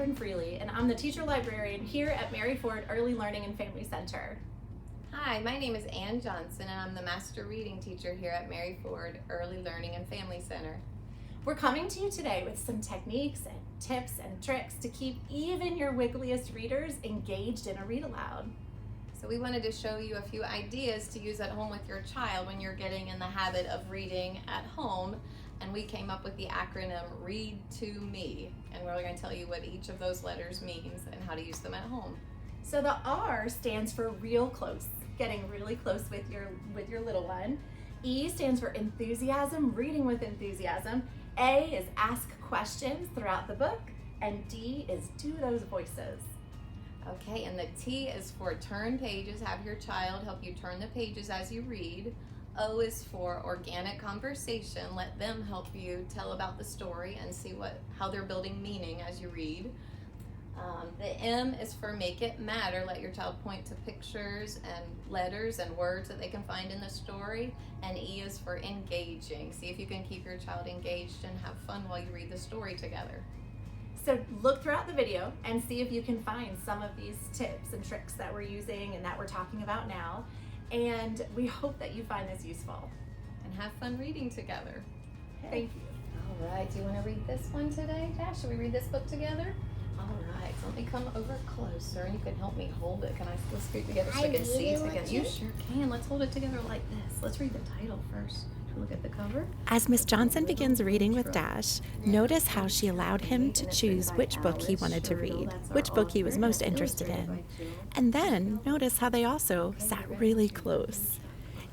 Catherine Freely, and I'm the teacher librarian here at Mary Ford Early Learning and Family Center. Hi, my name is Ann Johnson, and I'm the master reading teacher here at Mary Ford Early Learning and Family Center. We're coming to you today with some techniques and tips and tricks to keep even your wiggliest readers engaged in a read aloud. So we wanted to show you a few ideas to use at home with your child when you're getting in the habit of reading at home. And we came up with the acronym Read to Me, and we're going to tell you what each of those letters means and how to use them at home. So the R stands for real close, getting really close with your little one. E stands for enthusiasm, reading with enthusiasm. A is ask questions throughout the book, and D is do those voices. Okay, and the T is for turn pages. Have your child help you turn the pages as you read. O is for organic conversation. Let them help you tell about the story and see how they're building meaning as you read. The M is for make it matter. Let your child point to pictures and letters and words that they can find in the story. And E is for engaging. See if you can keep your child engaged and have fun while you read the story together. So look throughout the video and see if you can find some of these tips and tricks that we're using and that we're talking about now. And we hope that you find this useful. And have fun reading together. Thank you. All right, do you want to read this one today, Dash? Should we read this book together? All right, so let me come over closer and you can help me hold it. Let's scoot together so I can see together. You sure can. Let's hold it together like this. Let's read the title first. Look at the cover. As Miss Johnson begins reading with Dash, notice how she allowed him to choose which book he wanted to read, which book he was most interested in. And then notice how they also sat really close.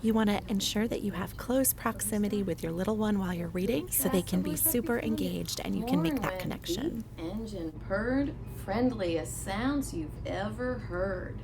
You want to ensure that you have close proximity with your little one while you're reading so they can be super engaged and you can make that connection. Engine purred, friendliest sounds you've ever heard.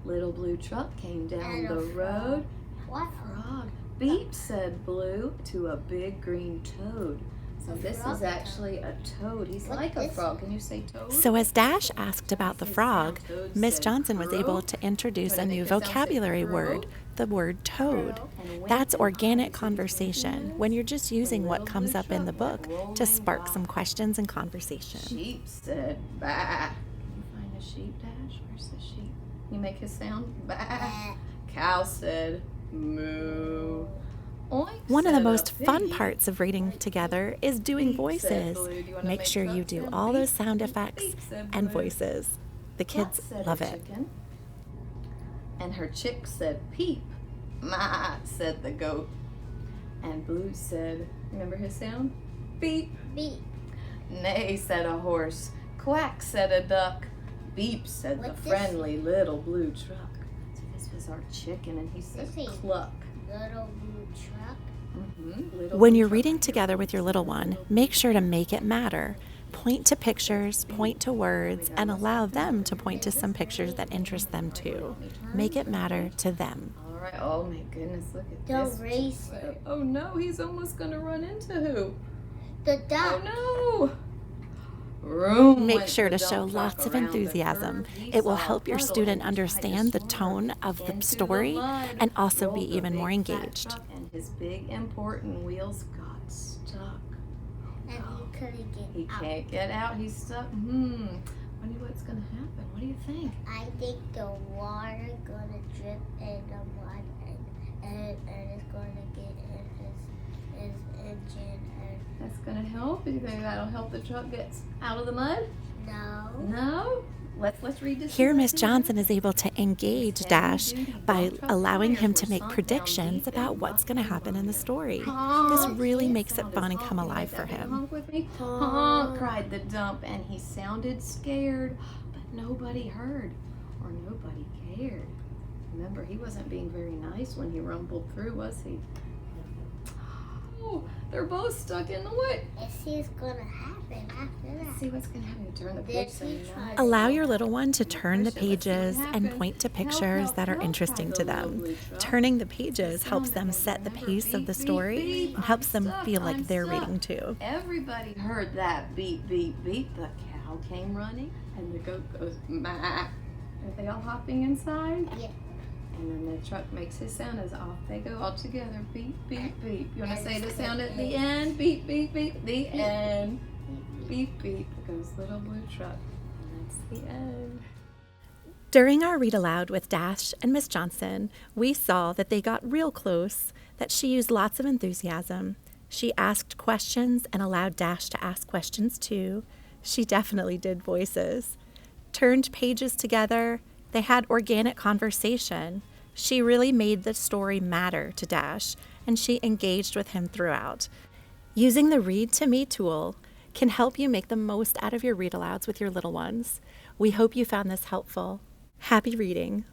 Little blue truck came down the road. What? Frog. Beep, said Blue to a big green toad. So this is actually a toad. He's like a frog. Can you say toad? So as Dash asked about the frog, Miss Johnson was able to introduce a new vocabulary word, the word toad. That's organic conversation, when you're just using what comes up in the book to spark some questions and conversation. Sheep said bah. Can you find a sheep, Dash? Where's the sheep? Can you make his sound? Bah. Cow said moo. Oink, One of the said most a fun pig. parts of reading together is doing Beep, voices. said Blue. Do you wanna Make make sure it you up do then? all those Beep, sound beep, effects beep, said and Blue. voices. The Cat kids said love a it. chicken. And her chick said peep. Ma, said the goat. And Blue said, remember his sound? Beep. Beep. Neigh, said a horse. Quack, said a duck. Beep, said What's the this? friendly little blue truck. So this was our chicken, and he said This is- cluck. Little blue truck. Little When blue you're truck. reading together with your little one, make sure to make it matter. Point to pictures, point to words, and allow them to point to some pictures that interest them too. Make it matter to them. All right. Oh my goodness, look at Don't this. race it. Oh no, he's almost gonna run into who? The duck. Oh no! Room Make went sure the to show dump lots truck of around the enthusiasm. curve. He It will saw a help your puddle student and he tried to understand the swerve tone of the into story mud. and also Rolled be the even big more fat engaged. truck, and his big important wheels got stuck. And he couldn't get He out. can't get out. He's stuck. Wonder what's gonna happen. What do you think? I think the water gonna drip in the mud and it's gonna get in his engine and That's gonna help. You think that'll help the truck get out of the mud? no. No. Let's read this. Here, Miss together. Johnson is able to engage Dash by allowing him to make predictions about what's going to happen in the story. This really makes it fun and come alive for him. Honk with me. Honk, cried the dump, and he sounded scared, but nobody heard or nobody cared. Remember, he wasn't being very nice when he rumbled through, was he? Oh, they're both stuck in the wood. Let's see what's gonna happen after Let's that. see what's gonna happen. Turn the Then page. he tried- Allow your little one to turn the Push it. Let's see what pages and happens. point to Help, pictures help, that are help, interesting cried to the little them. blue truck. Turning the pages helps Sound them that set the remember, pace of beep, the beep, story beep, and helps I'm them stuck, feel like I'm they're stuck. reading too. Everybody heard that beep, beep, beep. The cow came running, and the goat goes, ma. Are they all hopping inside? Yeah. And then the truck makes his sound as off they go all together. Beep, beep, beep. You want to say the sound at the end? Beep, beep, beep. The end. beep beep goes little blue truck. And that's the end. During our read aloud with Dash and Miss Johnson, we saw that they got real close, that she used lots of enthusiasm. She asked questions and allowed Dash to ask questions too. She definitely did voices. Turned pages together. They had organic conversation. She really made the story matter to Dash, and she engaged with him throughout. Using the Read to Me tool can help you make the most out of your read alouds with your little ones. We hope you found this helpful. Happy reading.